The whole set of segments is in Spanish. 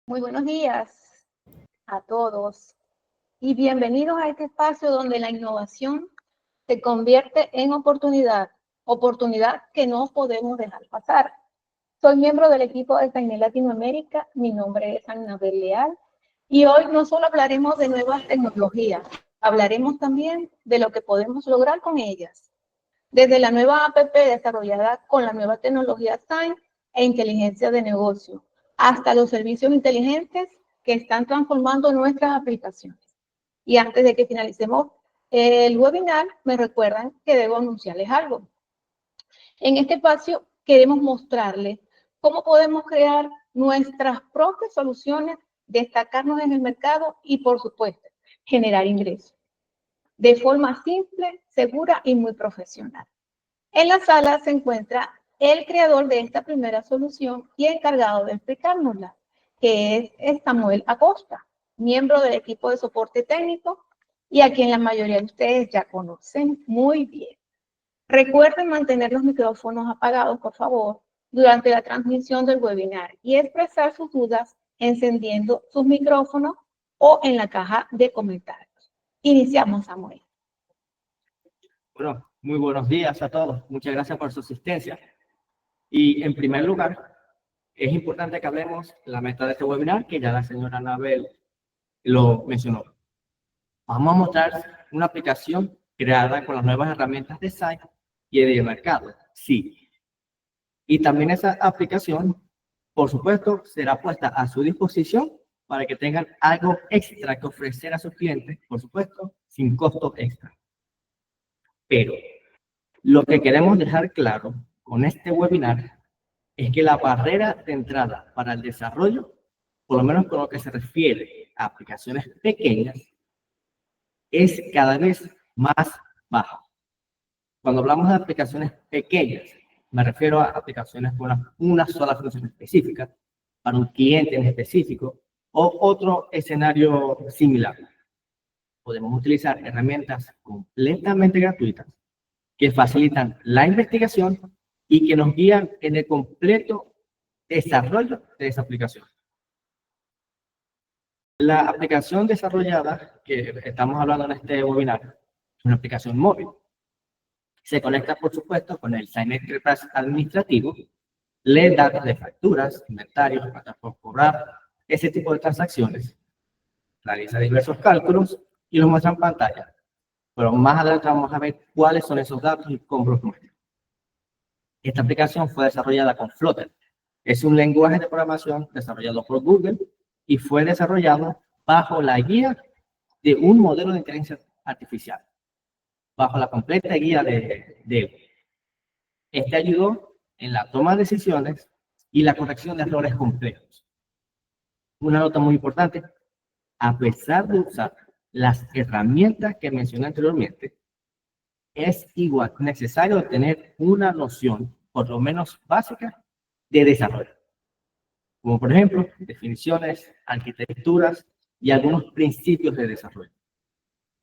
Muy buenos días a todos y bienvenidos a este espacio donde la innovación se convierte en oportunidad que no podemos dejar pasar. Soy miembro del equipo de Sainet Latinoamérica, mi nombre es Annabel Leal y hoy no solo hablaremos de nuevas tecnologías, hablaremos también de lo que podemos lograr con ellas. Desde la nueva app desarrollada con la nueva tecnología Sainet e inteligencia de negocio, hasta los servicios inteligentes que están transformando nuestras aplicaciones. Y antes de que finalicemos el webinar, me recuerdan que debo anunciarles algo. En este espacio queremos mostrarles cómo podemos crear nuestras propias soluciones, destacarnos en el mercado y, por supuesto, generar ingresos de forma simple, segura y muy profesional. En la sala se encuentra el creador de esta primera solución y encargado de explicárnosla, que es Samuel Acosta, miembro del equipo de soporte técnico y a quien la mayoría de ustedes ya conocen muy bien. Recuerden mantener los micrófonos apagados, por favor, durante la transmisión del webinar y expresar sus dudas encendiendo sus micrófonos o en la caja de comentarios. Iniciamos, Samuel. Bueno, muy buenos días a todos. Muchas gracias por su asistencia. Y en primer lugar, es importante que hablemos la meta de este webinar, que ya la señora Anabel lo mencionó. Vamos a mostrar una aplicación creada con las nuevas herramientas de Sainet y de mercado. Sí. Y también esa aplicación, por supuesto, será puesta a su disposición para que tengan algo extra que ofrecer a sus clientes, por supuesto, sin costo extra. Pero lo que queremos dejar claro con este webinar es que la barrera de entrada para el desarrollo, por lo menos con lo que se refiere a aplicaciones pequeñas, es cada vez más baja. Cuando hablamos de aplicaciones pequeñas, me refiero a aplicaciones con una sola función específica, para un cliente en específico, o otro escenario similar. Podemos utilizar herramientas completamente gratuitas que facilitan la investigación y que nos guían en el completo desarrollo de esa aplicación. La aplicación desarrollada que estamos hablando en este webinar es una aplicación móvil. Se conecta, por supuesto, con el Sainet Enterprise administrativo, lee datos de facturas, inventarios, cuentas por cobrar, ese tipo de transacciones, realiza diversos cálculos y los muestra en pantalla. Pero más adelante vamos a ver cuáles son esos datos y cómo los muestra. Esta aplicación fue desarrollada con Flutter. Es un lenguaje de programación desarrollado por Google y fue desarrollado bajo la guía de un modelo de inteligencia artificial, bajo la completa guía de él. Este ayudó en la toma de decisiones y la corrección de errores complejos. Una nota muy importante: a pesar de usar las herramientas que mencioné anteriormente, es igual necesario tener una noción, por lo menos básica, de desarrollo, como por ejemplo definiciones, arquitecturas y algunos principios de desarrollo.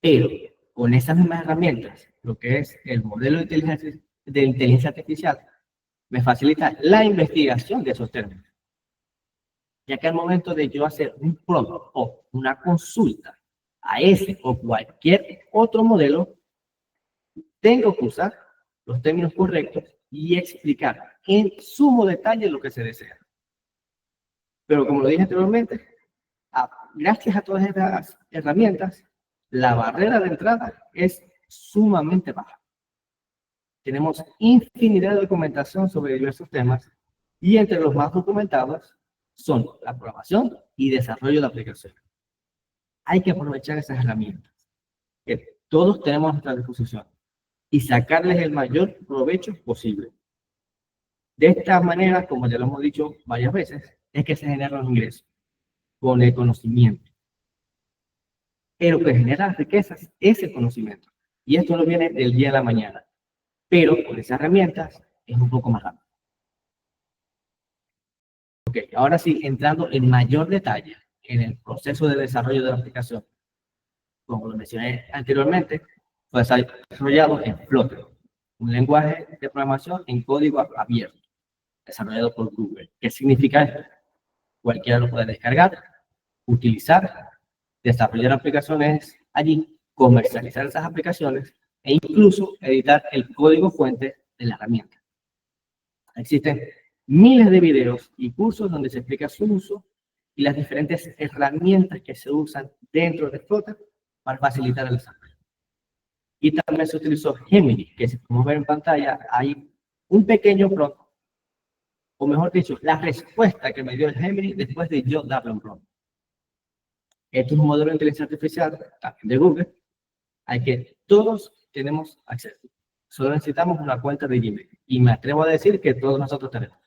Pero con esas mismas herramientas, lo que es el modelo de inteligencia artificial, me facilita la investigación de esos términos, ya que al momento de yo hacer un prompt o una consulta a ese o cualquier otro modelo, tengo que usar los términos correctos y explicar en sumo detalle lo que se desea. Pero como lo dije anteriormente, gracias a todas estas herramientas, la barrera de entrada es sumamente baja. Tenemos infinidad de documentación sobre diversos temas y entre los más documentados son la programación y desarrollo de aplicaciones. Hay que aprovechar esas herramientas que todos tenemos a nuestra disposición y sacarles el mayor provecho posible. De esta manera, como ya lo hemos dicho varias veces, es que se generan los ingresos con el conocimiento. Pero lo que genera riquezas es el conocimiento. Y esto no viene del día a la mañana. Pero con esas herramientas es un poco más rápido. Ok, ahora sí, entrando en mayor detalle en el proceso de desarrollo de la aplicación. Como lo mencioné anteriormente, fue desarrollado en Flutter, un lenguaje de programación en código abierto, desarrollado por Google. ¿Qué significa esto? Cualquiera lo puede descargar, utilizar, desarrollar aplicaciones allí, comercializar esas aplicaciones e incluso editar el código fuente de la herramienta. Existen miles de videos y cursos donde se explica su uso y las diferentes herramientas que se usan dentro de Flutter para facilitar el desarrollo. Y también se utilizó Gemini, que si podemos ver en pantalla, hay un pequeño prompt, o mejor dicho, la respuesta que me dio el Gemini después de yo darle un prompt. Esto es un modelo de inteligencia artificial, también de Google, al que todos tenemos acceso. Solo necesitamos una cuenta de Gmail. Y me atrevo a decir que todos nosotros tenemos.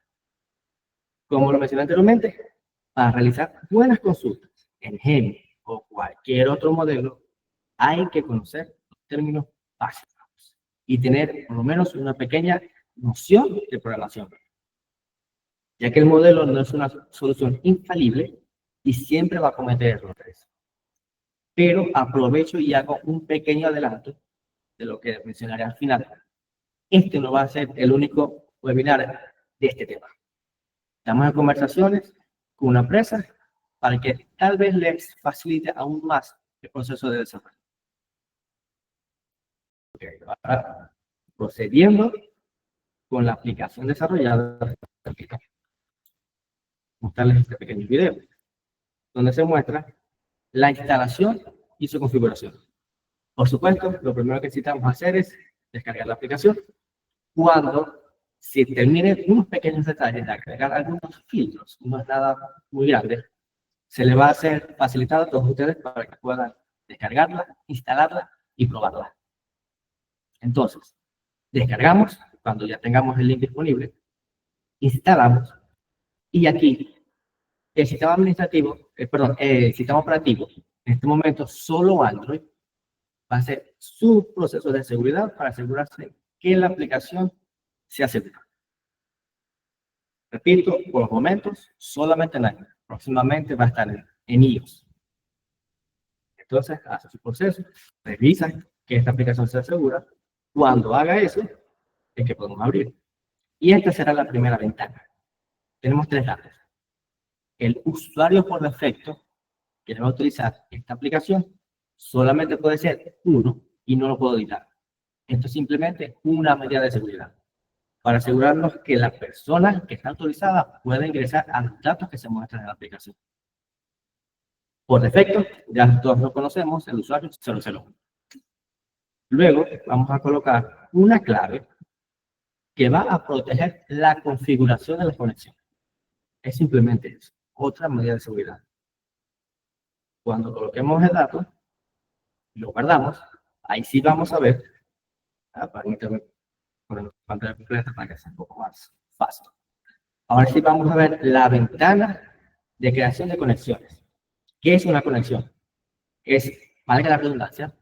Como lo mencioné anteriormente, para realizar buenas consultas en Gemini o cualquier otro modelo, hay que conocer los términos básicos y tener por lo menos una pequeña noción de programación, ya que el modelo no es una solución infalible y siempre va a cometer errores. Pero aprovecho y hago un pequeño adelanto de lo que mencionaré al final. Este no va a ser el único webinar de este tema. Estamos en conversaciones con una empresa para que tal vez les facilite aún más el proceso de desarrollo. Okay, ahora, procediendo con la aplicación desarrollada, mostrarles este pequeño video, donde se muestra la instalación y su configuración. Por supuesto, lo primero que necesitamos hacer es descargar la aplicación. Cuando se terminen unos pequeños detalles de agregar algunos filtros, no es nada muy grande, se le va a hacer facilitado a todos ustedes para que puedan descargarla, instalarla y probarla. Entonces, descargamos, cuando ya tengamos el link disponible, instalamos y aquí el sistema administrativo, el sistema operativo, en este momento solo Android, va a hacer su proceso de seguridad para asegurarse que la aplicación sea segura. Repito, por los momentos, solamente en Android. Próximamente va a estar en iOS. Entonces, hace su proceso, revisa que esta aplicación sea segura. Cuando haga eso, es que podemos abrir. Y esta será la primera ventana. Tenemos tres datos. El usuario por defecto que va a utilizar esta aplicación solamente puede ser uno y no lo puedo editar. Esto es simplemente una medida de seguridad para asegurarnos que la persona que está autorizada pueda ingresar a los datos que se muestran en la aplicación. Por defecto, ya todos lo conocemos, el usuario 001. Luego vamos a colocar una clave que va a proteger la configuración de la conexión. Es simplemente eso, otra medida de seguridad. Cuando coloquemos el dato, lo guardamos, ahí sí vamos a ver, permítame poner la pantalla completa para que sea un poco más fácil. Ahora sí vamos a ver la ventana de creación de conexiones. ¿Qué es una conexión? Es, valga la redundancia,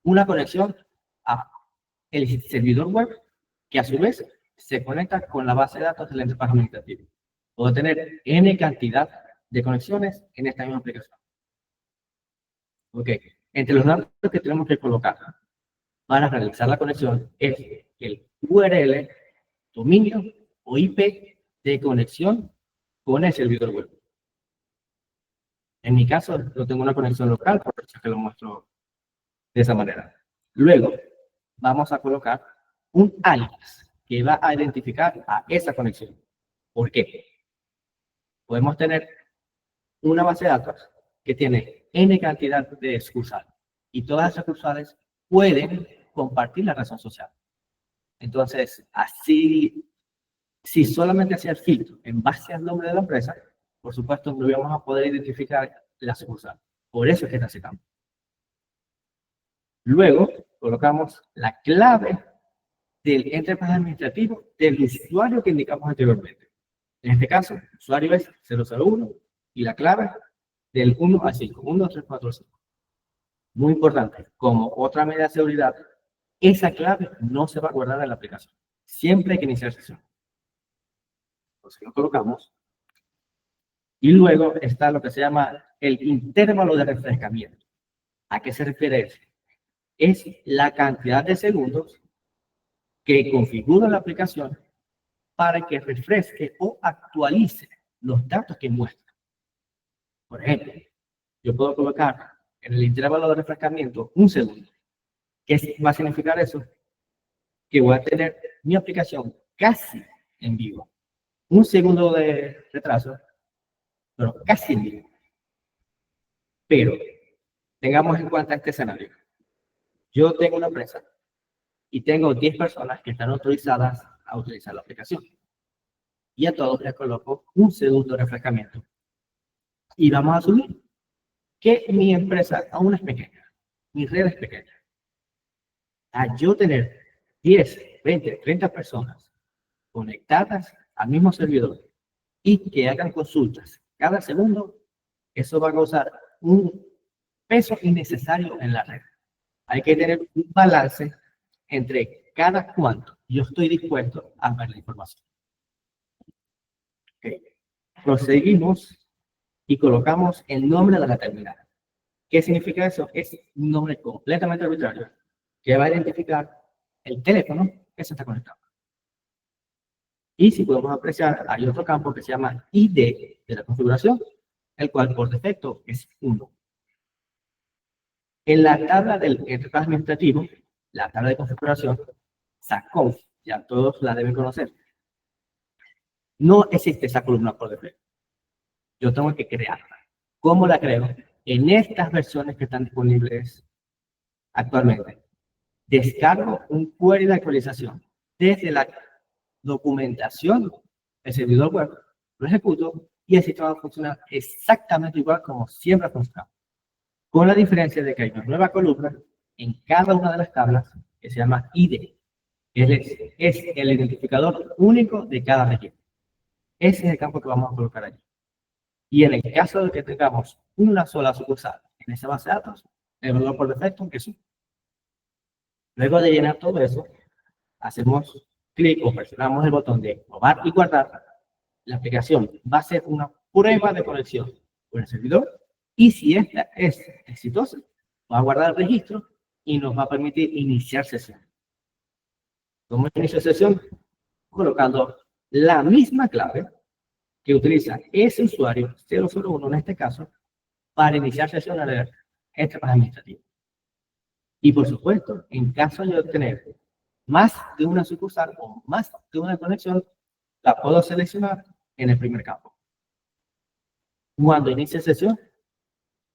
una conexión a el servidor web que a su vez se conecta con la base de datos del interfaz administrativo. Puedo tener N cantidad de conexiones en esta misma aplicación. Ok, entre los datos que tenemos que colocar para realizar la conexión es el URL, dominio o IP de conexión con el servidor web. En mi caso, yo tengo una conexión local, por eso es que lo muestro de esa manera. Luego, vamos a colocar un alias que va a identificar a esa conexión. ¿Por qué? Podemos tener una base de datos que tiene N cantidad de sucursales y todas esas sucursales pueden compartir la razón social. Entonces, así, si solamente hacía el filtro en base al nombre de la empresa, por supuesto, no íbamos a poder identificar la sucursal. Por eso es que está ese campo. Luego, colocamos la clave del interfaz administrativo del usuario que indicamos anteriormente. En este caso, el usuario es 001 y la clave del 1 al 5, 1, 2, 3, 4, 5. Muy importante, como otra medida de seguridad, esa clave no se va a guardar en la aplicación. Siempre hay que iniciar sesión. Entonces lo colocamos. Y luego está lo que se llama el intervalo de refrescamiento. ¿A qué se refiere eso? Es la cantidad de segundos que configura la aplicación para que refresque o actualice los datos que muestra. Por ejemplo, yo puedo colocar en el intervalo de refrescamiento un segundo. ¿Qué va a significar eso? Que voy a tener mi aplicación casi en vivo. Un segundo de retraso, pero casi en vivo. Pero tengamos en cuenta este escenario. Yo tengo una empresa y tengo 10 personas que están autorizadas a utilizar la aplicación. Y a todos les coloco un segundo de refrescamiento. Y vamos a asumir que mi empresa aún es pequeña, mi red es pequeña. A yo tener 10, 20, 30 personas conectadas al mismo servidor y que hagan consultas cada segundo, eso va a causar un peso innecesario en la red. Hay que tener un balance entre cada cuánto yo estoy dispuesto a ver la información. Okay. Proseguimos y colocamos el nombre de la terminal. ¿Qué significa eso? Es un nombre completamente arbitrario que va a identificar el teléfono que se está conectando. Y si podemos apreciar, hay otro campo que se llama ID de la configuración, el cual por defecto es 1. En la tabla del entorno administrativo, la tabla de configuración, SACCONF, ya todos la deben conocer. No existe esa columna por defecto. Yo tengo que crearla. ¿Cómo la creo? En estas versiones que están disponibles actualmente. Descargo un query de actualización desde la documentación del servidor web, lo ejecuto y el sistema funciona exactamente igual como siempre ha funcionado. Con la diferencia de que hay una nueva columna en cada una de las tablas que se llama ID. Es el identificador único de cada región. Ese es el campo que vamos a colocar allí. Y en el caso de que tengamos una sola sucursal en esa base de datos, el valor por defecto es 1. Luego de llenar todo eso, hacemos clic o presionamos el botón de probar y guardar. La aplicación va a hacer una prueba de conexión con el servidor y si esta es exitosa, va a guardar el registro y nos va a permitir iniciar sesión. ¿Cómo inicio sesión? Colocando la misma clave que utiliza ese usuario 001 en este caso para iniciar sesión en el entorno administrativo. Y por supuesto, en caso de obtener más de una sucursal o más de una conexión, la puedo seleccionar en el primer campo. Cuando inicie sesión,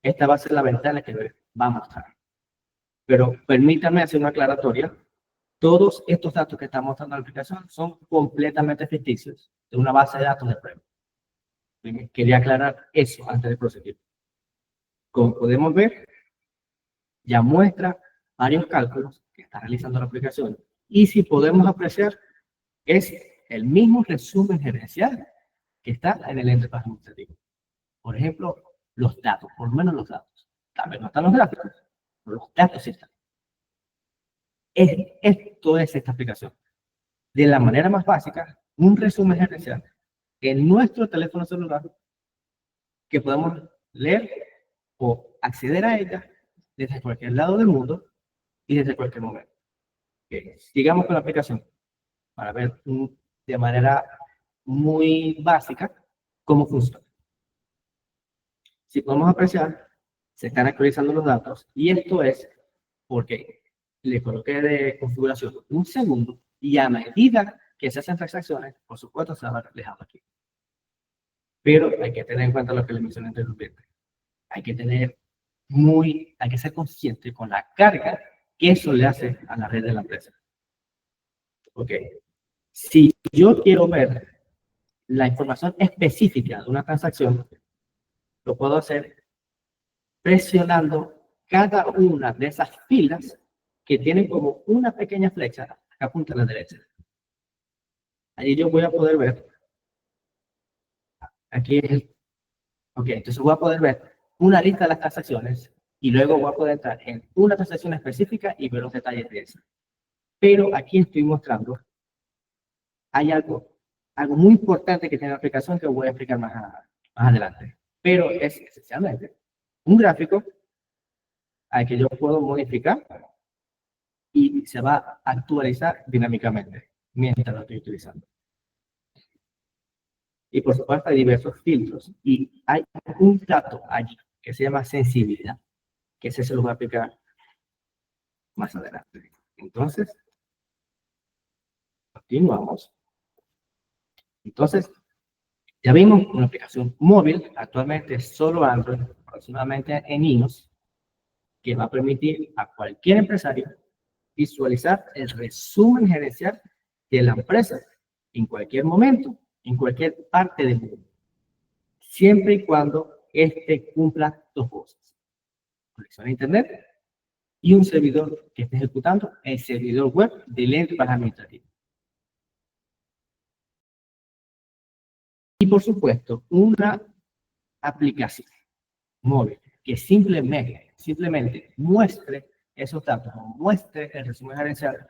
esta va a ser la ventana que va a mostrar. Pero permítanme hacer una aclaratoria. Todos estos datos que está mostrando la aplicación son completamente ficticios de una base de datos de prueba. Quería aclarar eso antes de proseguir. Como podemos ver, ya muestra varios cálculos que está realizando la aplicación. Y si podemos apreciar, es el mismo resumen gerencial que está en el entorno administrativo. Por ejemplo, los datos, por lo menos los datos. También no están los gráficos, pero los datos sí están. Esto es esta aplicación. De la manera más básica, un resumen gerencial en nuestro teléfono celular que podemos leer o acceder a ella desde cualquier lado del mundo y desde cualquier momento. Sigamos con la aplicación para ver de manera muy básica cómo funciona. Si podemos apreciar, se están actualizando los datos y esto es porque le coloqué de configuración un segundo y a medida que se hacen transacciones, por supuesto se va reflejado aquí. Pero hay que tener en cuenta lo que le mencioné anteriormente. Hay que ser consciente con la carga que eso le hace a la red de la empresa. Ok. Si yo quiero ver la información específica de una transacción, lo puedo hacer presionando cada una de esas filas que tienen como una pequeña flecha que apunta a la derecha. Allí yo voy a poder ver, aquí es ok, entonces voy a poder ver una lista de las transacciones y luego voy a poder entrar en una transacción específica y ver los detalles de esa. Pero aquí estoy mostrando, hay algo muy importante que tiene la aplicación que voy a explicar más adelante. Pero es esencialmente un gráfico al que yo puedo modificar y se va a actualizar dinámicamente mientras lo estoy utilizando. Y por supuesto hay diversos filtros. Y hay un dato allí que se llama sensibilidad, que ese se lo voy a aplicar más adelante. Entonces, continuamos. Entonces, ya vimos una aplicación móvil, actualmente solo Android, aproximadamente en iOS, que va a permitir a cualquier empresario visualizar el resumen gerencial de la empresa en cualquier momento, en cualquier parte del mundo, siempre y cuando éste cumpla dos cosas: conexión a Internet y un servidor que esté ejecutando el servidor web del ente administrativo. Y por supuesto, una aplicación móvil que simplemente muestre esos datos, o muestre el resumen gerencial,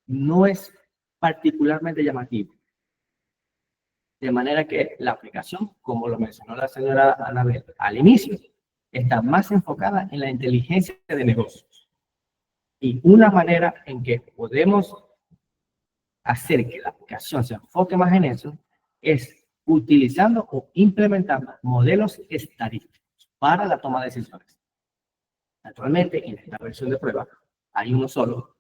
no es particularmente llamativo. De manera que la aplicación, como lo mencionó la señora Anabel al inicio, está más enfocada en la inteligencia de negocios. Y una manera en que podemos hacer que la aplicación se enfoque más en eso es utilizando o implementando modelos estadísticos para la toma de decisiones. Actualmente, en esta versión de prueba, hay uno solo,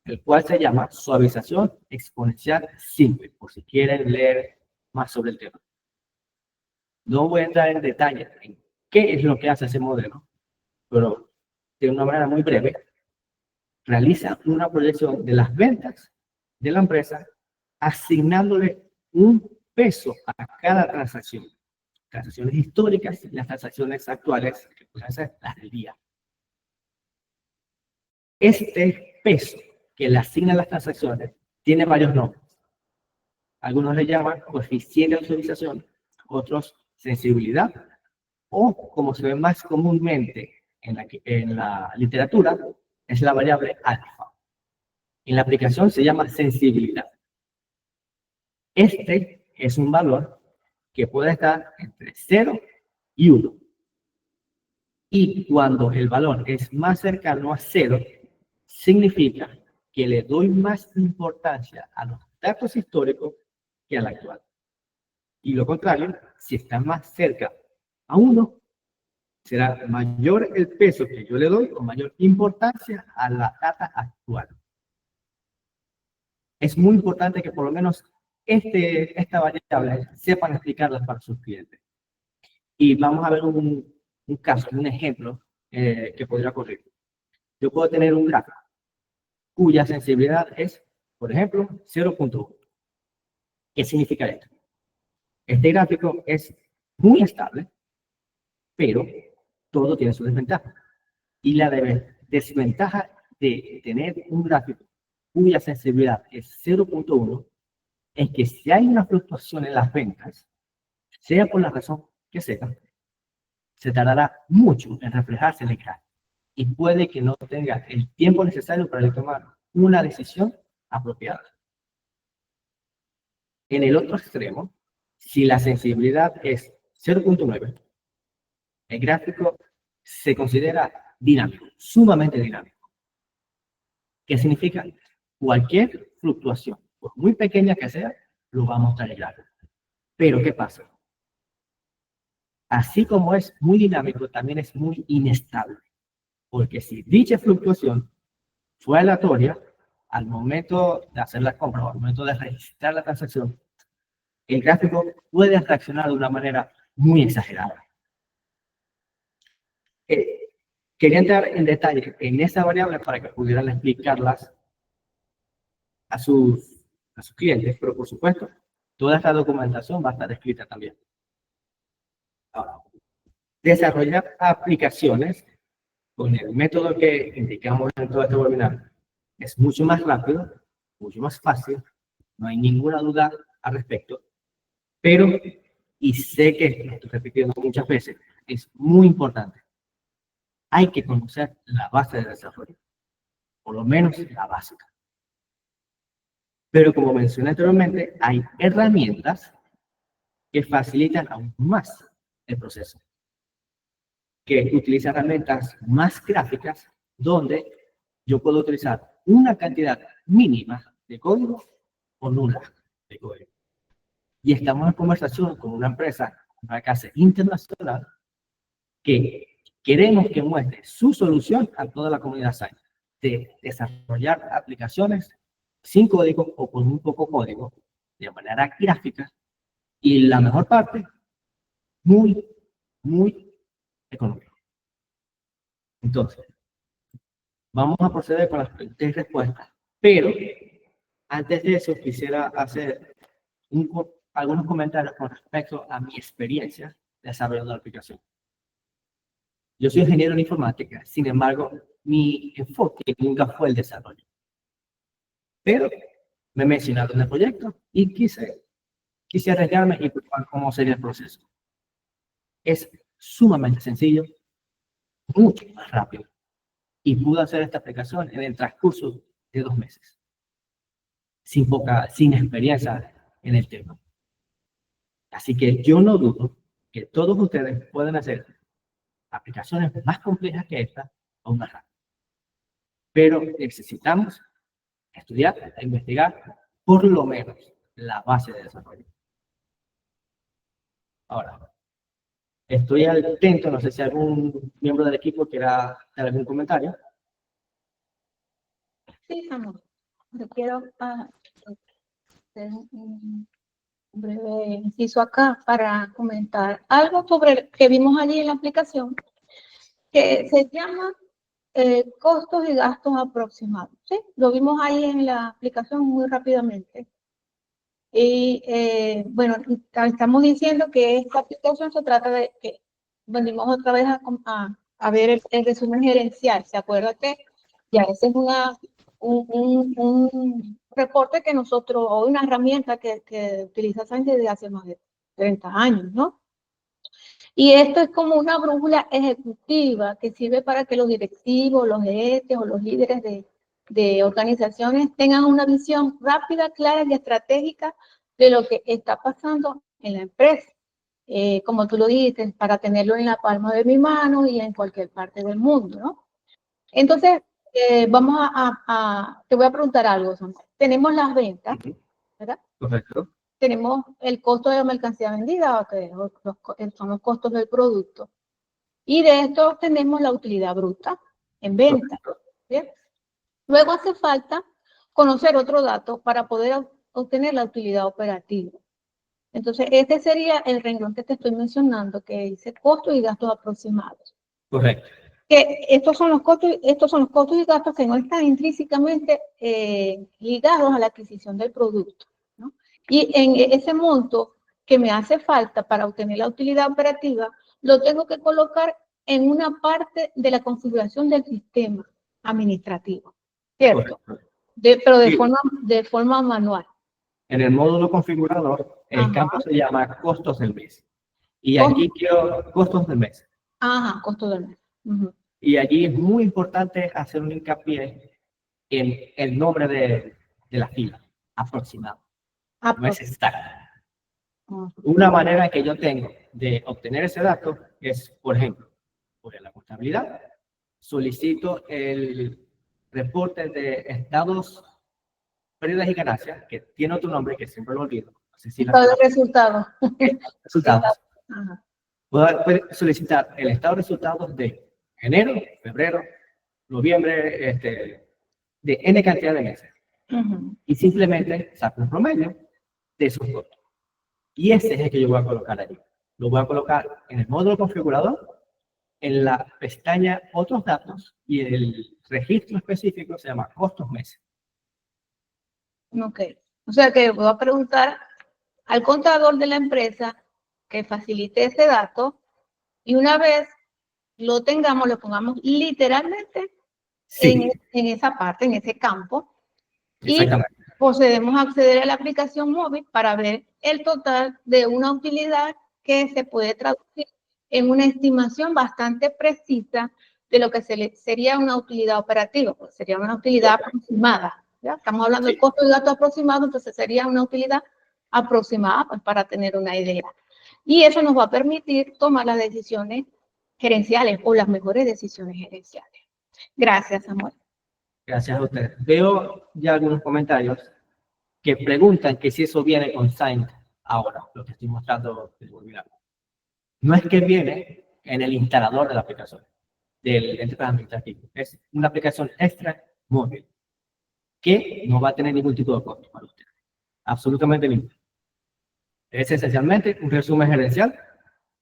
el cual se llama suavización exponencial simple, por si quieren leer más sobre el tema. No voy a entrar en detalle en qué es lo que hace ese modelo, pero de una manera muy breve, realiza una proyección de las ventas de la empresa, asignándole un peso a cada transacción. Transacciones históricas y las transacciones actuales, que pueden ser las del día. Este peso que le asigna las transacciones tiene varios nombres. Algunos le llaman coeficiente de autorización, otros sensibilidad, o como se ve más comúnmente en la literatura, es la variable alfa. En la aplicación se llama sensibilidad. Este es un valor que puede estar entre 0 y 1. Y cuando el valor es más cercano a 0, significa que le doy más importancia a los datos históricos que al actual. Y lo contrario, si está más cerca a 1, será mayor el peso que yo le doy o mayor importancia a la data actual. Es muy importante que por lo menos esta variable sepan explicarlas para sus clientes. Y vamos a ver un caso, un ejemplo que podría ocurrir. Yo puedo tener un gráfico cuya sensibilidad es, por ejemplo, 0.1. ¿Qué significa esto? Este gráfico es muy estable, pero todo tiene su desventaja. Y la desventaja de tener un gráfico cuya sensibilidad es 0.1 es que si hay una fluctuación en las ventas, sea por la razón que sea, se tardará mucho en reflejarse en el gráfico y puede que no tenga el tiempo necesario para tomar una decisión apropiada. En el otro extremo, si la sensibilidad es 0.9, el gráfico se considera dinámico, sumamente dinámico. ¿Qué significa? Cualquier fluctuación, por muy pequeña que sea, lo va a mostrar el gráfico. Pero ¿qué pasa? Así como es muy dinámico, también es muy inestable. Porque si dicha fluctuación fue aleatoria, al momento de hacer la compra o al momento de registrar la transacción, el gráfico puede reaccionar de una manera muy exagerada. Quería entrar en detalle en esa variable para que pudieran explicarlas a sus clientes, pero por supuesto, toda esta documentación va a estar escrita también. Ahora, desarrollar aplicaciones con el método que indicamos en todo este webinar es mucho más rápido, mucho más fácil, no hay ninguna duda al respecto, pero, y sé que lo estoy repitiendo muchas veces, es muy importante. Hay que conocer la base de desarrollo, por lo menos la básica. Pero como mencioné anteriormente, hay herramientas que facilitan aún más el proceso, que utilizan herramientas más gráficas donde yo puedo utilizar una cantidad mínima de código o nula de código. Y estamos en conversación con una empresa, una casa internacional, que queremos que muestre su solución a toda la comunidad Science, de desarrollar aplicaciones sin código o con un poco código, de manera gráfica, y la mejor parte, muy, muy económico. Entonces, vamos a proceder con las preguntas y respuestas, pero antes de eso quisiera hacer algunos comentarios con respecto a mi experiencia desarrollando la aplicación. Yo soy ingeniero en informática, sin embargo, mi enfoque nunca fue el desarrollo. Pero me mencionaron en el proyecto y quise arriesgarme y probar cómo sería el proceso. Es sumamente sencillo, mucho más rápido, y pude hacer esta aplicación en el transcurso de 2 meses, sin experiencia en el tema. Así que yo no dudo que todos ustedes pueden hacer aplicaciones más complejas que esta aún más rápido. Pero necesitamos estudiar e investigar por lo menos la base de desarrollo. Ahora, estoy atento, no sé si algún miembro del equipo quiera dar algún comentario. Sí, amor. Yo quiero hacer un breve inciso acá para comentar algo sobre que vimos allí en la aplicación, que se llama costos y gastos aproximados. ¿Sí? Lo vimos ahí en la aplicación muy rápidamente. Y bueno, estamos diciendo que esta aplicación se trata de que venimos otra vez a ver el resumen gerencial. ¿Se acuerda que ya ese es un reporte que nosotros, o una herramienta que utiliza Sánchez desde hace más de 30 años, ¿no? Y esto es como una brújula ejecutiva que sirve para que los directivos, los gerentes o los líderes de organizaciones tengan una visión rápida, clara y estratégica de lo que está pasando en la empresa. Como tú lo dijiste, para tenerlo en la palma de mi mano y en cualquier parte del mundo, ¿no? Entonces, te voy a preguntar algo, Samuel. Tenemos las ventas, ¿verdad? Correcto. Tenemos el costo de la mercancía vendida, que son los costos del producto. Y de esto tenemos la utilidad bruta en venta. ¿Bien? Luego hace falta conocer otro dato para poder obtener la utilidad operativa. Entonces, este sería el renglón que te estoy mencionando, que dice costos y gastos aproximados. Correcto. Que estos son los costos y gastos que no están intrínsecamente ligados a la adquisición del producto, ¿no? Y en ese monto que me hace falta para obtener la utilidad operativa, lo tengo que colocar en una parte de la configuración del sistema administrativo, ¿cierto? Pero de forma manual. En el módulo configurador, el campo se llama costos del mes. Y aquí quiero costos del mes. Ajá, costos del mes. Y allí es muy importante hacer un hincapié en el nombre de la fila, aproximado. No es exacto. Una manera que yo tengo de obtener ese dato es, por ejemplo, voy a la contabilidad, solicito el reporte de estados, pérdidas y ganancias, que tiene otro nombre que siempre lo olvido. No sé si Resultados. Resultados. Puedo solicitar el estado de resultados de enero, febrero, noviembre, de N cantidad de meses. Y simplemente saco un promedio de esos costos. Y ese es el que yo voy a colocar allí. Lo voy a colocar en el módulo configurador, en la pestaña otros datos, y el registro específico se llama costos meses. Ok. O sea que voy a preguntar al contador de la empresa que facilite ese dato, y una vez lo tengamos, lo pongamos literalmente en esa parte, en ese campo, y procedemos a acceder a la aplicación móvil para ver el total de una utilidad que se puede traducir en una estimación bastante precisa de lo que sería una utilidad operativa, pues sería una utilidad aproximada. ¿Ya? Estamos hablando del costo y gasto aproximado, entonces sería una utilidad aproximada, pues, para tener una idea. Y eso nos va a permitir tomar las decisiones gerenciales o las mejores decisiones gerenciales. Gracias, Samuel. Gracias a ustedes. Veo ya algunos comentarios que preguntan que si eso viene con Sign ahora, lo que estoy mostrando del webinar. No es que viene en el instalador de la aplicación, del Enterprise Administrativo. Es una aplicación extra móvil que no va a tener ningún tipo de costo para usted. Absolutamente ninguno. Es esencialmente un resumen gerencial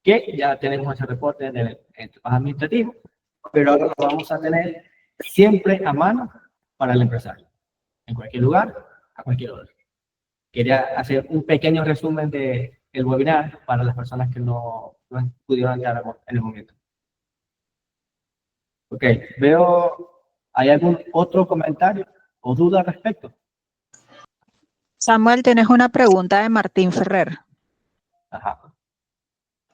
que ya tenemos ese reporte del Enterprise Administrativo, pero ahora lo vamos a tener siempre a mano para el empresario, en cualquier lugar, a cualquier hora. Quería hacer un pequeño resumen del webinar para las personas que no pudieron entrar en el momento. Ok, veo, ¿hay algún otro comentario o duda al respecto? Samuel, tienes una pregunta de Martín Ferrer. Ajá.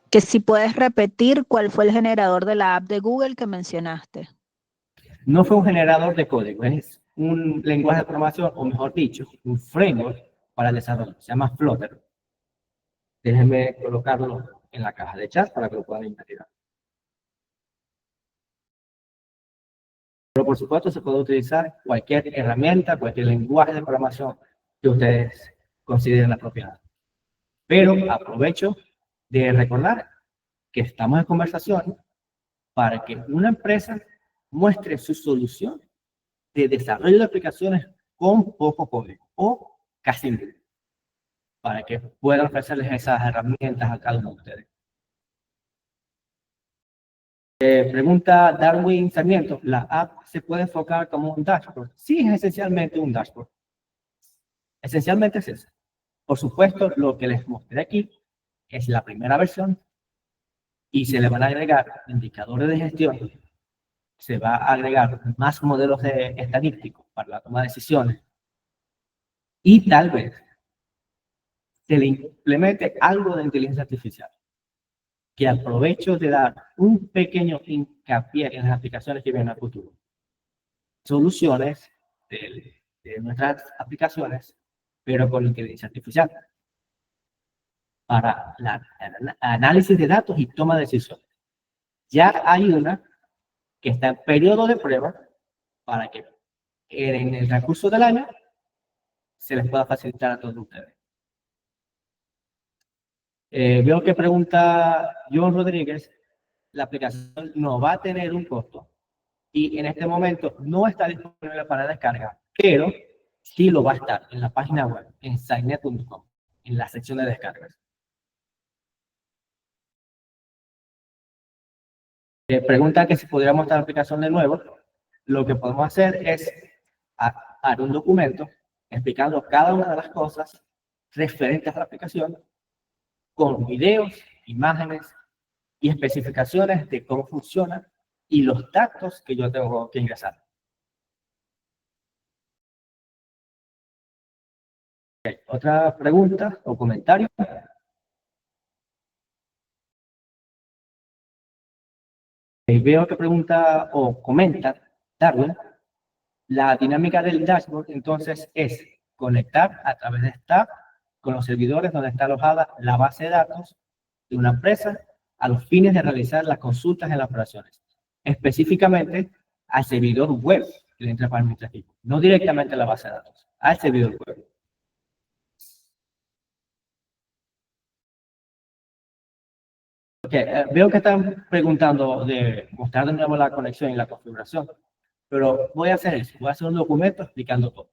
Que si puedes repetir cuál fue el generador de la app de Google que mencionaste. No fue un generador de código, es un lenguaje de programación, o mejor dicho, un framework para el desarrollo. Se llama Flutter. Déjenme colocarlo en la caja de chat para que lo puedan investigar. Pero por supuesto se puede utilizar cualquier herramienta, cualquier lenguaje de programación que ustedes consideren apropiado. Pero aprovecho de recordar que estamos en conversación para que una empresa muestre su solución de desarrollo de aplicaciones con poco código o casi nulo, para que puedan ofrecerles esas herramientas a cada uno de ustedes. Pregunta Darwin Sarmiento, ¿la app se puede enfocar como un dashboard? Sí, es esencialmente un dashboard. Esencialmente es eso. Por supuesto, lo que les mostré aquí es la primera versión y se le van a agregar indicadores de gestión, se va a agregar más modelos estadísticos para la toma de decisiones y tal vez se le implemente algo de inteligencia artificial que aprovecho de dar un pequeño hincapié en las aplicaciones que vienen al futuro. Soluciones de nuestras aplicaciones, pero con inteligencia artificial para el análisis de datos y toma de decisiones. Ya hay una que está en periodo de prueba para que en el transcurso del año se les pueda facilitar a todos ustedes. Veo que pregunta John Rodríguez, la aplicación no va a tener un costo y en este momento no está disponible para descarga, pero sí lo va a estar en la página web, en signet.com, en la sección de descargas. Pregunta que si podríamos mostrar la aplicación de nuevo. Lo que podemos hacer es dar un documento explicando cada una de las cosas referentes a la aplicación con videos, imágenes y especificaciones de cómo funciona y los datos que yo tengo que ingresar. Okay. Otra pregunta o comentario. Veo que pregunta o comenta Darwin. La dinámica del dashboard entonces es conectar a través de esta con los servidores donde está alojada la base de datos de una empresa a los fines de realizar las consultas en las operaciones, específicamente al servidor web del Enterprise Administrativo, no directamente a la base de datos, al servidor web. Okay, veo que están preguntando de mostrar de nuevo la conexión y la configuración, pero voy a hacer eso, voy a hacer un documento explicando todo,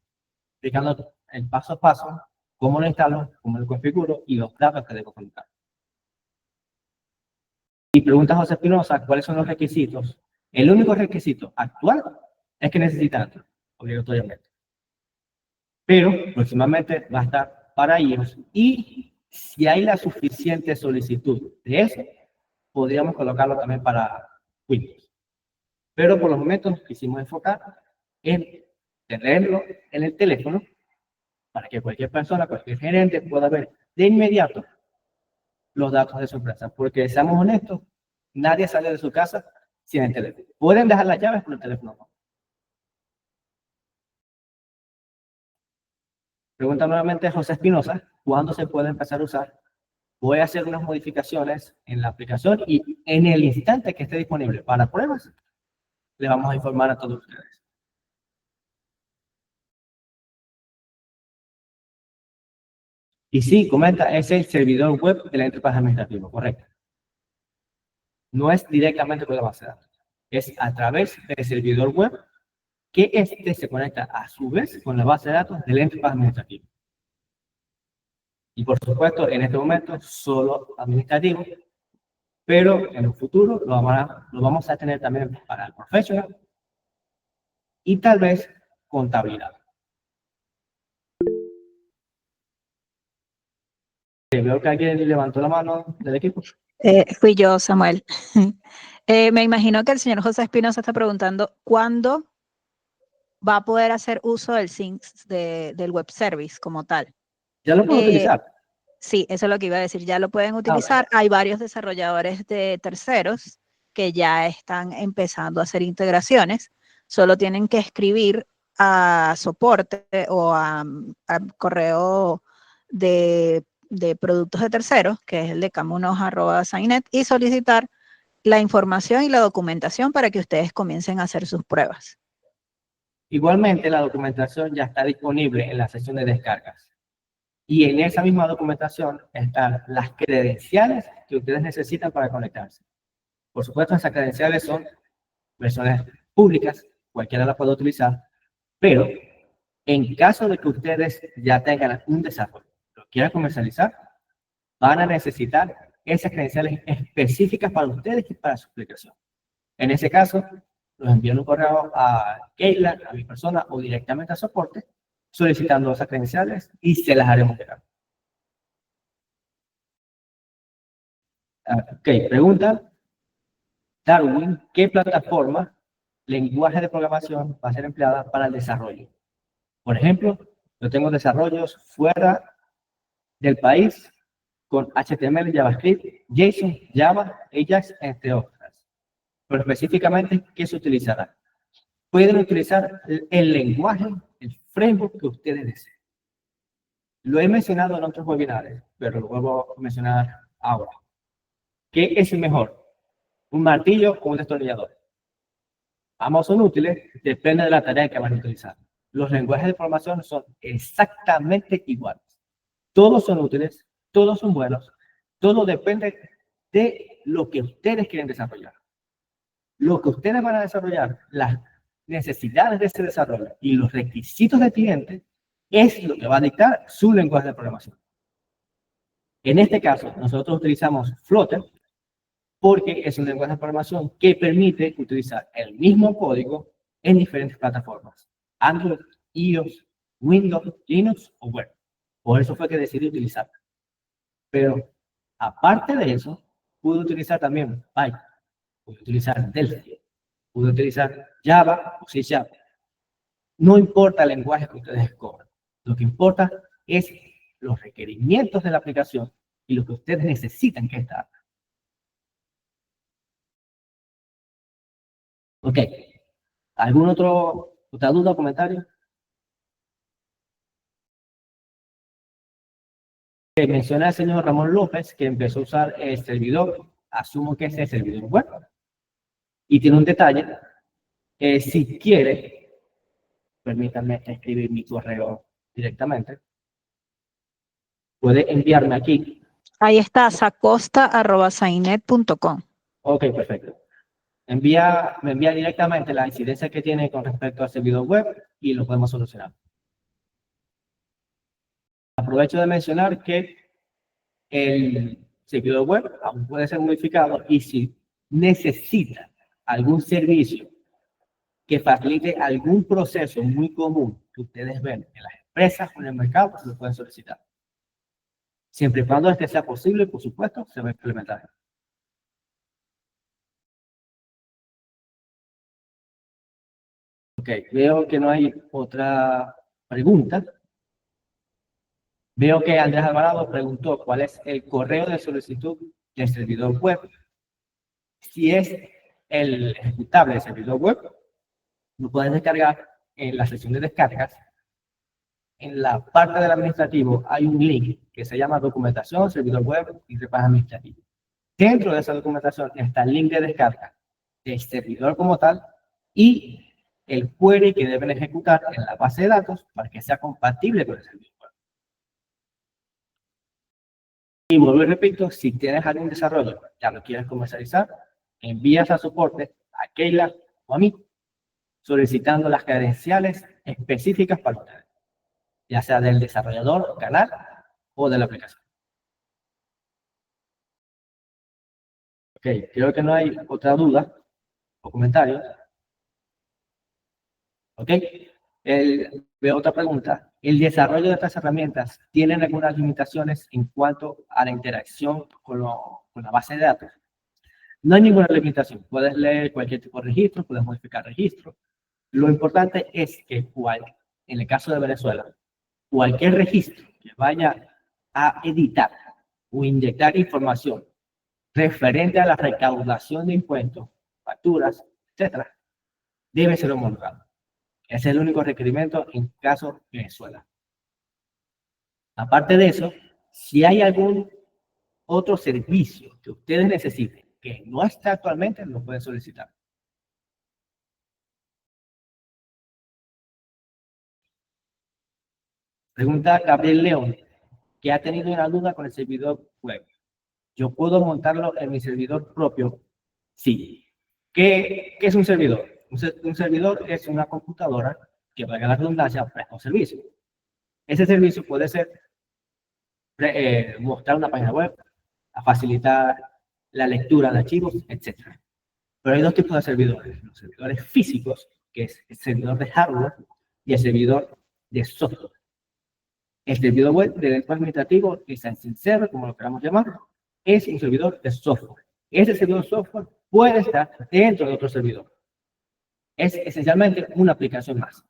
explicando el paso a paso, cómo lo instalo, cómo lo configuro y los datos que debo colocar. Y pregunta José Espinosa, ¿cuáles son los requisitos? El único requisito actual es que necesitan obligatoriamente. Pero próximamente va a estar para ellos y si hay la suficiente solicitud de eso, podríamos colocarlo también para Windows. Pero por los momentos nos quisimos enfocar en tenerlo en el teléfono para que cualquier persona, cualquier gerente pueda ver de inmediato los datos de su empresa. Porque seamos honestos, nadie sale de su casa sin el teléfono. Pueden dejar las llaves, pero el teléfono no. Pregunta nuevamente José Espinosa, ¿cuándo se puede empezar a usar? Voy a hacer unas modificaciones en la aplicación y en el instante que esté disponible para pruebas, le vamos a informar a todos ustedes. Y sí, comenta, es el servidor web del Enterprise administrativo, correcto. No es directamente con la base de datos. Es a través del servidor web que este se conecta a su vez con la base de datos del Enterprise administrativo. Y por supuesto, en este momento, solo administrativo, pero en un futuro lo vamos a tener también para el professional y tal vez contabilidad. Veo que alguien levantó la mano del equipo. Fui yo, Samuel. Me imagino que el señor José Espinosa está preguntando cuándo va a poder hacer uso del SYNCS del web service como tal. Ya lo puedo utilizar. Sí, eso es lo que iba a decir. Ya lo pueden utilizar. Hay varios desarrolladores de terceros que ya están empezando a hacer integraciones. Solo tienen que escribir a soporte o a correo de productos de terceros, que es el de camunos@sainet, y solicitar la información y la documentación para que ustedes comiencen a hacer sus pruebas. Igualmente, la documentación ya está disponible en la sección de descargas. Y en esa misma documentación están las credenciales que ustedes necesitan para conectarse. Por supuesto, esas credenciales son versiones públicas, cualquiera las puede utilizar, pero en caso de que ustedes ya tengan un desarrollo, lo quieran comercializar, van a necesitar esas credenciales específicas para ustedes y para su aplicación. En ese caso, los envían un correo a Keila, a mi persona o directamente a soporte, solicitando esas credenciales y se las haremos llegar. Ok, pregunta Darwin, ¿qué plataforma, lenguaje de programación va a ser empleada para el desarrollo? Por ejemplo, yo tengo desarrollos fuera del país con HTML, JavaScript, JSON, Java, Ajax, entre otras. Pero específicamente, ¿qué se utilizará? Pueden utilizar el lenguaje, el framework que ustedes deseen. Lo he mencionado en otros webinars, pero lo vuelvo a mencionar ahora. ¿Qué es mejor? ¿Un martillo o un destornillador? Ambos son útiles, depende de la tarea que van a utilizar. Los lenguajes de programación son exactamente iguales. Todos son útiles, todos son buenos, todo depende de lo que ustedes quieren desarrollar. Lo que ustedes van a desarrollar, las necesidades de ese desarrollo y los requisitos del cliente es lo que va a dictar su lenguaje de programación. En este caso, nosotros utilizamos Flutter porque es un lenguaje de programación que permite utilizar el mismo código en diferentes plataformas. Android, iOS, Windows, Linux o web. Por eso fue que decidí utilizarlo. Pero aparte de eso, pude utilizar también Python, pude utilizar Delphi, pude utilizar Java o C#. No importa el lenguaje que ustedes escojan. Lo que importa es los requerimientos de la aplicación y lo que ustedes necesitan que esta haga. Ok. ¿Alguna otra duda o comentario? Menciona el señor Ramón López que empezó a usar el servidor, asumo que es el servidor web, y tiene un detalle. Si quiere, permítanme escribir mi correo directamente, puede enviarme aquí. Ahí está, sacosta@sainet.com. Ok, perfecto. Me envía directamente la incidencia que tiene con respecto al servidor web y lo podemos solucionar. Aprovecho de mencionar que el servidor web aún puede ser modificado y si necesita algún servicio que facilite algún proceso muy común que ustedes ven en las empresas o en el mercado, pues lo pueden solicitar. Siempre y cuando este sea posible, por supuesto, se va a implementar. Ok, veo que no hay otra pregunta. Veo que Andrés Alvarado preguntó cuál es el correo de solicitud del servidor web. Si es el ejecutable del servidor web, lo pueden descargar en la sección de descargas. En la parte del administrativo hay un link que se llama documentación, servidor web y repas administrativo. Dentro de esa documentación está el link de descarga del servidor como tal y el query que deben ejecutar en la base de datos para que sea compatible con el servidor web. Y vuelvo y repito, si tienes algún desarrollo, ya lo quieres comercializar, envías a soporte a Keila o a mí, solicitando las credenciales específicas para ustedes, ya sea del desarrollador, canal o de la aplicación. Ok, creo que no hay otra duda o comentario. Ok, veo otra pregunta. ¿El desarrollo de estas herramientas tienen algunas limitaciones en cuanto a la interacción con la base de datos? No hay ninguna limitación. Puedes leer cualquier tipo de registro, puedes modificar registros. Lo importante es que, en el caso de Venezuela, cualquier registro que vaya a editar o inyectar información referente a la recaudación de impuestos, facturas, etcétera, debe ser homologado. Ese es el único requerimiento en caso de Venezuela. Aparte de eso, si hay algún otro servicio que ustedes necesiten que no está actualmente, lo pueden solicitar. Pregunta Gabriel León, que ha tenido una duda con el servidor web. ¿Yo puedo montarlo en mi servidor propio? Sí. ¿Qué es un servidor? Un servidor es una computadora que, valga la redundancia, presta un servicio. Ese servicio puede ser mostrar una página web, a facilitar la lectura de archivos, etc. Pero hay dos tipos de servidores. Los servidores físicos, que es el servidor de hardware, y el servidor de software. El servidor web de lenguaje administrativo, el Sign-In Server, como lo queramos llamar, es un servidor de software. Ese servidor de software puede estar dentro de otro servidor. Es esencialmente una aplicación más.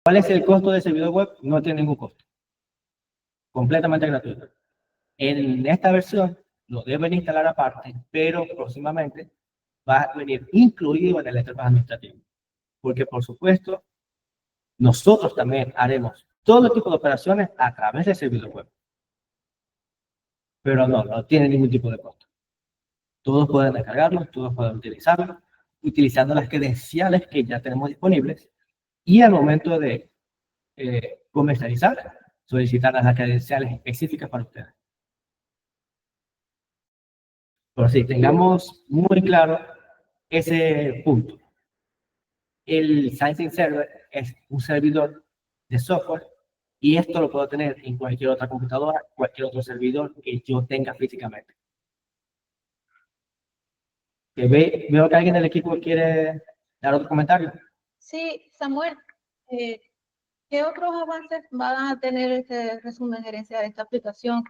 ¿Cuál es el costo del servidor web? No tiene ningún costo. Completamente gratuito. En esta versión lo deben instalar aparte, pero próximamente va a venir incluido en el interfaz administrativo. Porque, por supuesto, nosotros también haremos todo tipo de operaciones a través del servidor web. Pero no tiene ningún tipo de costo. Todos pueden descargarlo, todos pueden utilizarlo, utilizando las credenciales que ya tenemos disponibles. Y al momento de comercializar, solicitar las credenciales específicas para ustedes. Por si tengamos muy claro ese punto. El Sign-In Server es un servidor de software y esto lo puedo tener en cualquier otra computadora, cualquier otro servidor que yo tenga físicamente. Veo que alguien del equipo quiere dar otro comentario. Sí, Samuel, ¿qué otros avances van a tener este resumen de gerencia de esta aplicación?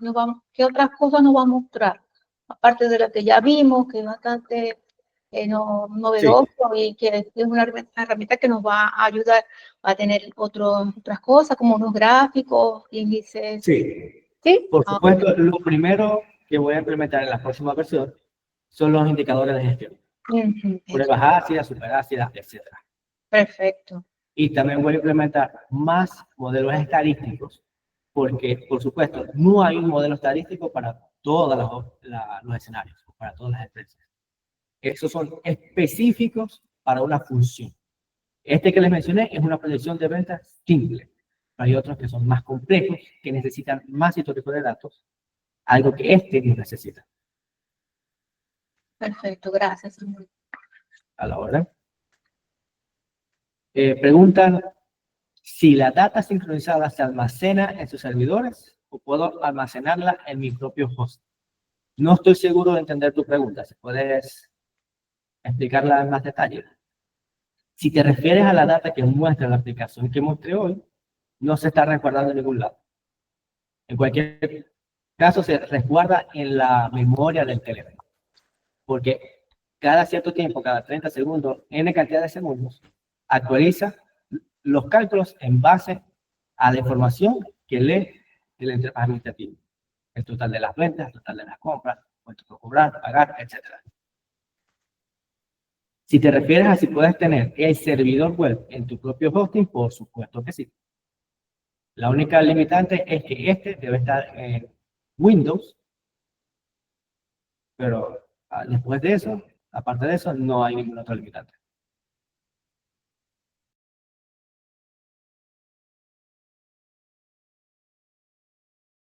¿Qué otras cosas nos va a mostrar? Aparte de lo que ya vimos, que es bastante novedoso y que es una herramienta que nos va a ayudar a tener otras cosas como unos gráficos, índices. Sí, ¿Sí? por supuesto, lo primero que voy a implementar en la próxima versión son los indicadores de gestión. Pruebas ácidas, superácidas, etc. Perfecto. Y también voy a implementar más modelos estadísticos, porque, por supuesto, no hay un modelo estadístico para todos los escenarios, para todas las empresas. Esos son específicos para una función. Este que les mencioné es una proyección de ventas simple. Hay otros que son más complejos, que necesitan más histórico de datos, algo que este no necesita. Perfecto, gracias. A la orden. Preguntan si la data sincronizada se almacena en sus servidores o puedo almacenarla en mi propio host. No estoy seguro de entender tu pregunta. Si puedes explicarla en más detalle. Si te refieres a la data que muestra la aplicación que mostré hoy, no se está resguardando en ningún lado. En cualquier caso, se resguarda en la memoria del teléfono. Porque cada cierto tiempo, cada 30 segundos, n cantidad de segundos, actualiza los cálculos en base a la información que lee el interfaz administrativo. El total de las ventas, el total de las compras, cuánto por cobrar, pagar, etc. Si te refieres a si puedes tener el servidor web en tu propio hosting, por supuesto que sí. La única limitante es que este debe estar en Windows, pero después de eso, aparte de eso, no hay ninguna otra limitante.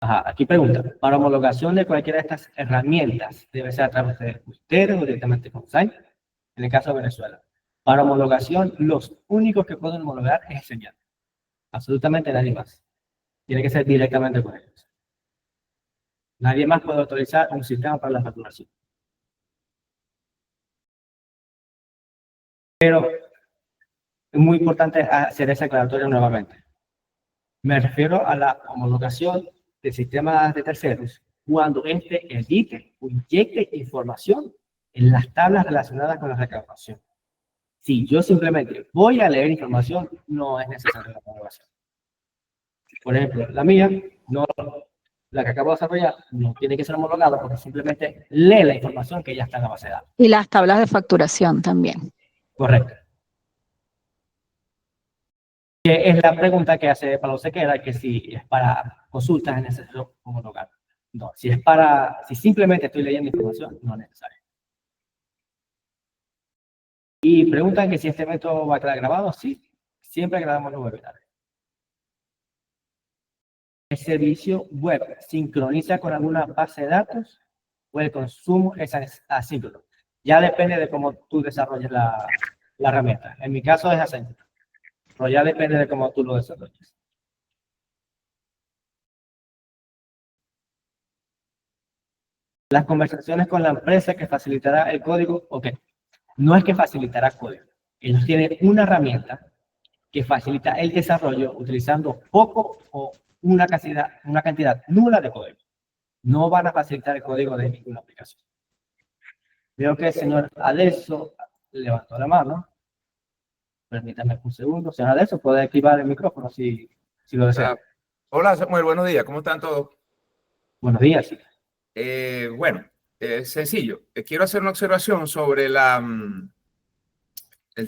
Ajá, aquí pregunta, para homologación de cualquiera de estas herramientas, debe ser a través de ustedes o directamente con SAIN, en el caso de Venezuela. Para homologación, los únicos que pueden homologar es el señal. Absolutamente nadie más. Tiene que ser directamente con ellos. Nadie más puede autorizar un sistema para la facturación. Pero es muy importante hacer esa aclaratoria nuevamente. Me refiero a la homologación de sistemas de terceros cuando éste edite o inyecte información en las tablas relacionadas con la recaudación. Si yo simplemente voy a leer información, no es necesaria la homologación. Por ejemplo, la mía, no, la que acabo de desarrollar, no tiene que ser homologada porque simplemente lee la información que ya está en la base de datos. Y las tablas de facturación también. Correcto. Que es la pregunta que hace Pablo Sequera, que si es para consultas es necesario homologar. No, si simplemente estoy leyendo información, no es necesario. Y preguntan que si este método va a quedar grabado. Sí, siempre grabamos los webinars. ¿El servicio web sincroniza con alguna base de datos o el consumo es asíncrono? Ya depende de cómo tú desarrolles la herramienta. En mi caso es asíncrono, pero ya depende de cómo tú lo desarrolles. Las conversaciones con la empresa que facilitará el código, ok. No es que facilitará código. Ellos tienen una herramienta que facilita el desarrollo utilizando poco o una cantidad nula de código. No van a facilitar el código de ninguna aplicación. Veo que el señor Adelso levantó la mano. Permítame un segundo. Señor Adelso, puede activar el micrófono si lo desea. Hola Samuel, buenos días. ¿Cómo están todos? Buenos días. Bueno, sencillo. Quiero hacer una observación sobre el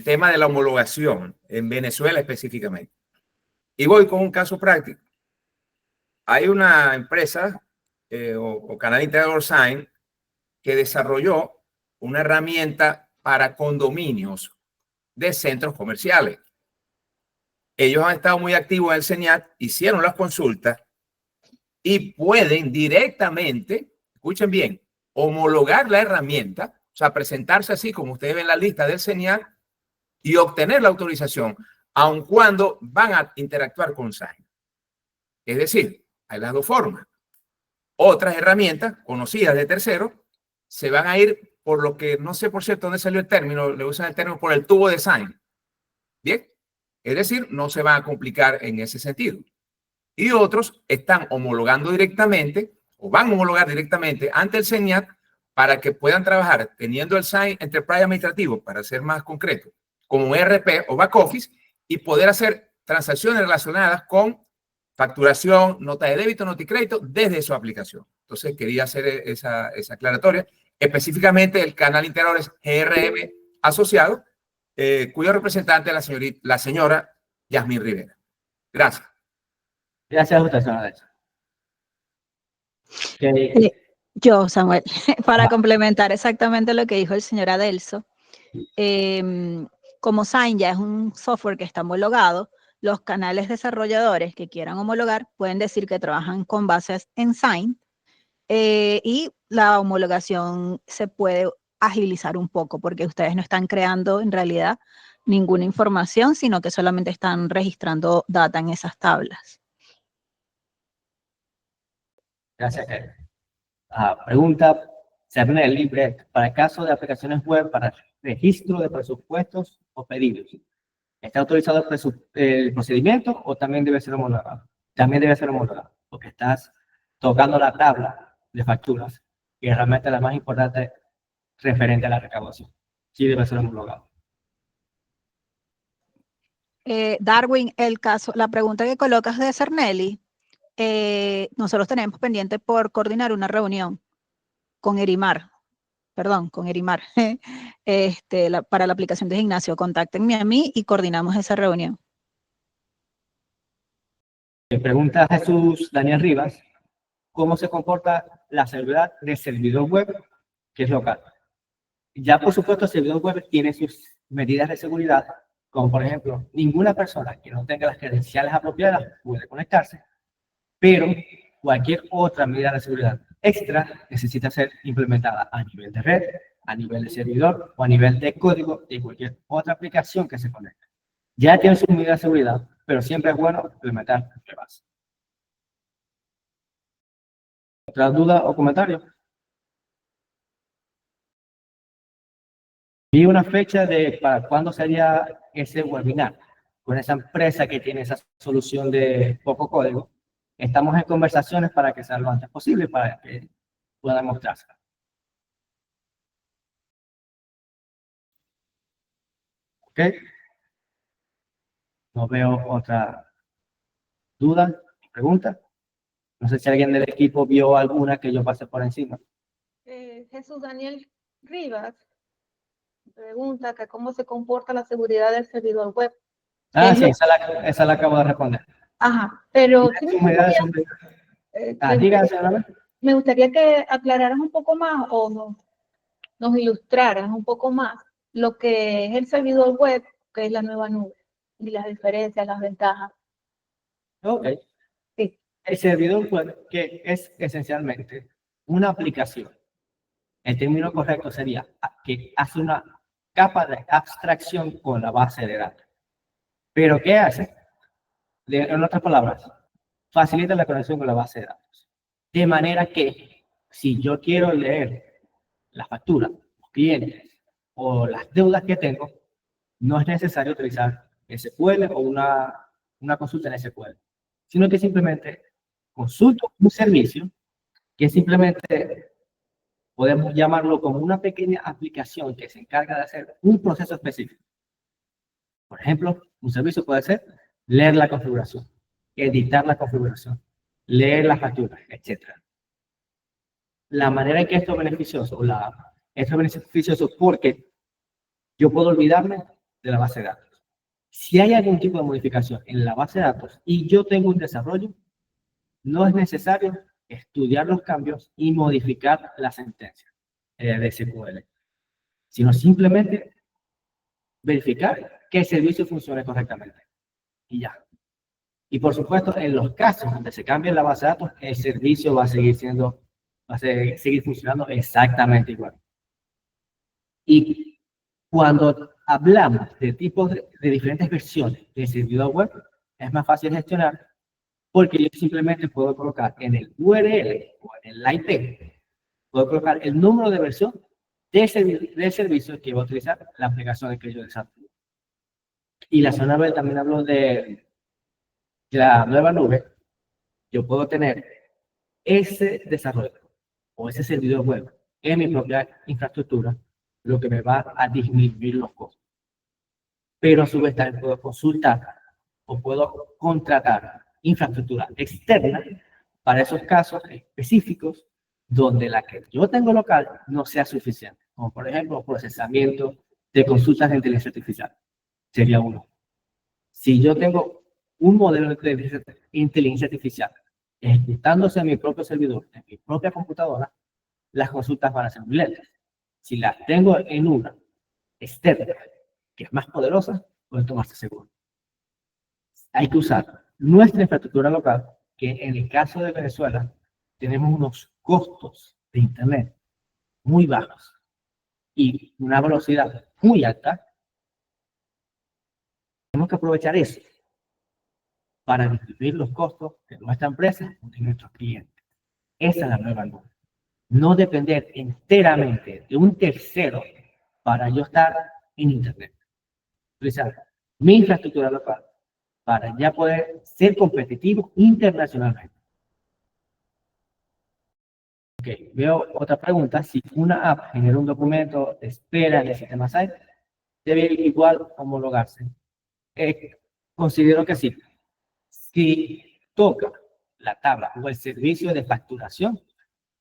tema de la homologación en Venezuela específicamente. Y voy con un caso práctico. Hay una empresa o canal integrador SAIN que desarrolló una herramienta para condominios de centros comerciales. Ellos han estado muy activos en el CENIAT, hicieron las consultas y pueden directamente, escuchen bien, homologar la herramienta, o sea, presentarse así como ustedes ven la lista del CENIAT y obtener la autorización, aun cuando van a interactuar con SAIN. Es decir, hay las dos formas. Otras herramientas conocidas de terceros se van a ir por lo que, no sé por cierto dónde salió el término, le usan el término por el tubo de SAIN. Bien, es decir, no se van a complicar en ese sentido. Y otros están homologando directamente o van a homologar directamente ante el CENIAT para que puedan trabajar teniendo el SAIN Enterprise Administrativo, para ser más concreto, como un ERP o back office y poder hacer transacciones relacionadas con facturación, nota de débito, nota y crédito desde su aplicación. Entonces quería hacer esa aclaratoria. Específicamente el canal integrador es GRM Asociado, cuyo representante es la señora Yasmín Rivera. Gracias. Gracias a usted, señora Adelso. Yo, Samuel, para complementar exactamente lo que dijo el señor Adelso, como SAIN ya es un software que está homologado, los canales desarrolladores que quieran homologar pueden decir que trabajan con bases en SAIN y la homologación se puede agilizar un poco porque ustedes no están creando en realidad ninguna información, sino que solamente están registrando data en esas tablas. Gracias. Pregunta, ¿se abre el libre para el caso de aplicaciones web para registro de presupuestos o pedidos? ¿Está autorizado el procedimiento o también debe ser homologado? También debe ser homologado, porque estás tocando la tabla de facturas, que es realmente la más importante referente a la recaudación. Sí debe ser homologado. Darwin, la pregunta que colocas de Cernelli, nosotros tenemos pendiente por coordinar una reunión con Erimar, para la aplicación de Ignacio. Contáctenme a mí y coordinamos esa reunión. Pregunta Jesús Daniel Rivas, ¿cómo se comporta la seguridad del servidor web que es local? Ya por supuesto el servidor web tiene sus medidas de seguridad, como por ejemplo, ninguna persona que no tenga las credenciales apropiadas puede conectarse, pero cualquier otra medida de seguridad extra necesita ser implementada a nivel de red, a nivel de servidor o a nivel de código de cualquier otra aplicación que se conecte. Ya tiene su medida de seguridad, pero siempre es bueno implementar pruebas. ¿Otra duda o comentario? Vi una fecha de para cuándo sería ese webinar con esa empresa que tiene esa solución de poco código. Estamos en conversaciones para que sea lo antes posible para que pueda mostrarse. ¿Ok? No veo otra duda, pregunta. No sé si alguien del equipo vio alguna que yo pasé por encima. Jesús Daniel Rivas pregunta que cómo se comporta la seguridad del servidor web. Ah, sí, esa la acabo de responder. Ajá, pero sí dígase, ¿verdad? me gustaría que aclararas un poco más o nos ilustraras un poco más lo que es el servidor web, que es la nueva nube, y las diferencias, las ventajas. Ok. Sí. El servidor web, que es esencialmente una aplicación. El término correcto sería que hace una capa de abstracción con la base de datos. ¿Pero qué hace? En otras palabras, facilita la conexión con la base de datos. De manera que si yo quiero leer la factura, los clientes o las deudas que tengo, no es necesario utilizar SQL o una consulta en SQL, sino que simplemente consulto un servicio que simplemente podemos llamarlo como una pequeña aplicación que se encarga de hacer un proceso específico. Por ejemplo, un servicio puede ser leer la configuración, editar la configuración, leer las facturas, etc. La manera en que esto es beneficioso, esto es beneficioso porque yo puedo olvidarme de la base de datos. Si hay algún tipo de modificación en la base de datos y yo tengo un desarrollo, no es necesario estudiar los cambios y modificar la sentencia de SQL, sino simplemente verificar que el servicio funcione correctamente. Y ya. Y por supuesto, en los casos donde se cambie la base de datos, el servicio va a seguir funcionando exactamente igual. Y cuando hablamos de tipos de diferentes versiones de servidor web, es más fácil gestionar porque yo simplemente puedo colocar en el URL o en el IP, puedo colocar el número de versión del servicio que va a utilizar la aplicación que yo desarrollo. Y la zona web también hablo de la nueva nube. Yo puedo tener ese desarrollo o ese servidor web en mi propia infraestructura, lo que me va a disminuir los costos. Pero a su vez también puedo consultar o puedo contratar infraestructura externa para esos casos específicos donde la que yo tengo local no sea suficiente, como por ejemplo procesamiento de consultas de inteligencia artificial. Sería uno. Si yo tengo un modelo de inteligencia artificial ejecutándose en mi propio servidor, en mi propia computadora, las consultas van a ser muy lentas. Si las tengo en una externa, que es más poderosa, pueden tomarse seguro. Hay que usar nuestra infraestructura local, que en el caso de Venezuela tenemos unos costos de Internet muy bajos y una velocidad muy alta. Tenemos que aprovechar eso para disminuir los costos de nuestra empresa y de nuestros clientes. Esa es la nueva nube. No depender enteramente de un tercero para yo estar en Internet. Utilizar mi infraestructura local para ya poder ser competitivo internacionalmente. Ok, veo otra pregunta. Si una app genera un documento de espera en el sistema SAID, ¿debe igual homologarse? Considero que sí. Si toca la tabla o el servicio de facturación,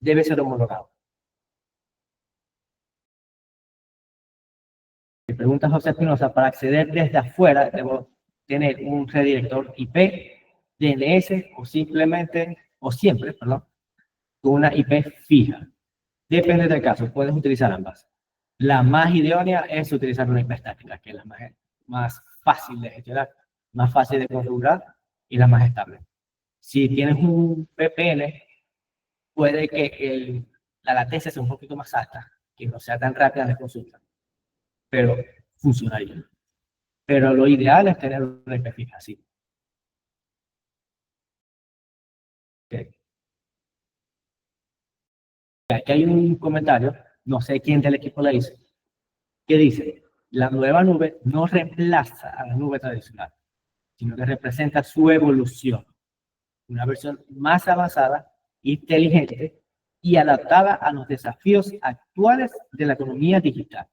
debe ser homologado. Me pregunta José Espinosa, para acceder desde afuera, debo tener un redirector IP, DNS o simplemente, o siempre, perdón, con una IP fija. Depende del caso, puedes utilizar ambas. La más idónea es utilizar una IP estática, que es la más fácil de gestionar, más fácil de configurar y la más estable. Si tienes un VPN, puede que la latencia sea un poquito más alta, que no sea tan rápida la consulta, pero funcionaría. Pero lo ideal es tener una IP fija, así. Okay. Aquí hay un comentario, no sé quién del equipo la hizo, que dice, la nueva nube no reemplaza a la nube tradicional, sino que representa su evolución, una versión más avanzada, inteligente y adaptada a los desafíos actuales de la economía digital.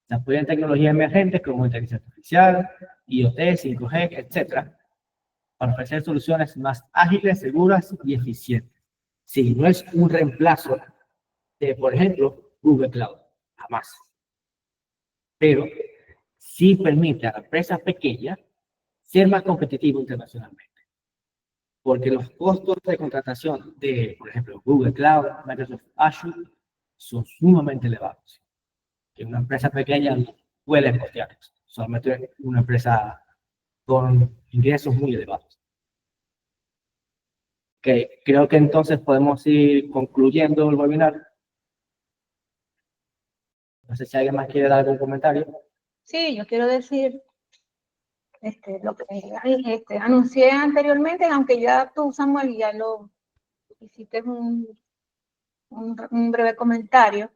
Se apoya en tecnologías emergentes como inteligencia artificial, IoT, 5G, etc., para ofrecer soluciones más ágiles, seguras y eficientes. Sí, no es un reemplazo de, por ejemplo, Google Cloud, jamás. Pero sí permite a empresas pequeñas ser más competitivos internacionalmente. Porque los costos de contratación de, por ejemplo, Google Cloud, Microsoft Azure, son sumamente elevados. Que una empresa pequeña no puede costear eso. Solamente una empresa con ingresos muy elevados. Okay, creo que entonces podemos ir concluyendo el webinar. No sé si alguien más quiere dar algún comentario. Sí, yo quiero decir lo que anuncié anteriormente, aunque ya tú, Samuel, ya lo hiciste un breve comentario.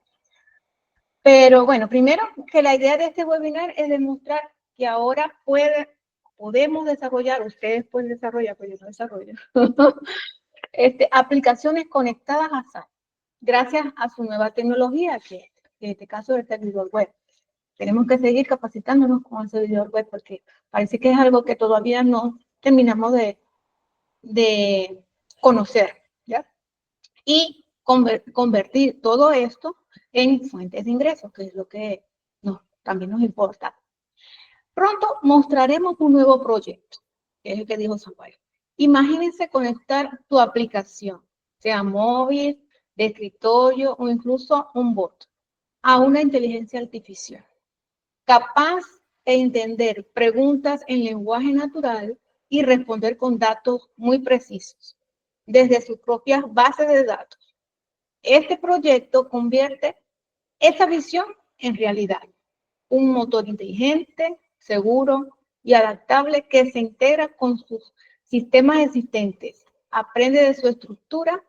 Pero bueno, primero que la idea de este webinar es demostrar que ahora podemos desarrollar, ustedes pueden desarrollar, pero yo no desarrollo, aplicaciones conectadas a SAP, gracias a su nueva tecnología, que en este caso es el servidor web. Tenemos que seguir capacitándonos con el servidor web porque parece que es algo que todavía no terminamos de conocer, ¿ya? Y convertir todo esto en fuentes de ingresos, que es lo que también nos importa. Pronto mostraremos un nuevo proyecto, que es el que dijo Samuel. Imagínense conectar tu aplicación, sea móvil, de escritorio o incluso un bot, a una inteligencia artificial, capaz de entender preguntas en lenguaje natural y responder con datos muy precisos, desde sus propias bases de datos. Este proyecto convierte esa visión en realidad. Un motor inteligente, seguro y adaptable que se integra con sus sistemas existentes, aprende de su estructura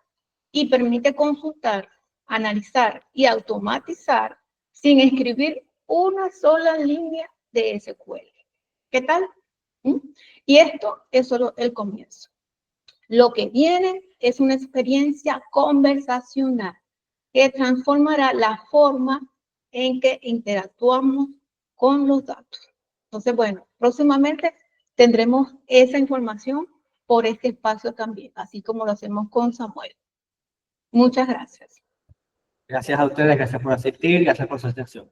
y permite consultar, analizar y automatizar sin escribir una sola línea de SQL. ¿Qué tal? Y esto es solo el comienzo. Lo que viene es una experiencia conversacional que transformará la forma en que interactuamos con los datos. Entonces, bueno, próximamente tendremos esa información por este espacio también, así como lo hacemos con Samuel. Muchas gracias. Gracias a ustedes, gracias por asistir, gracias por su atención.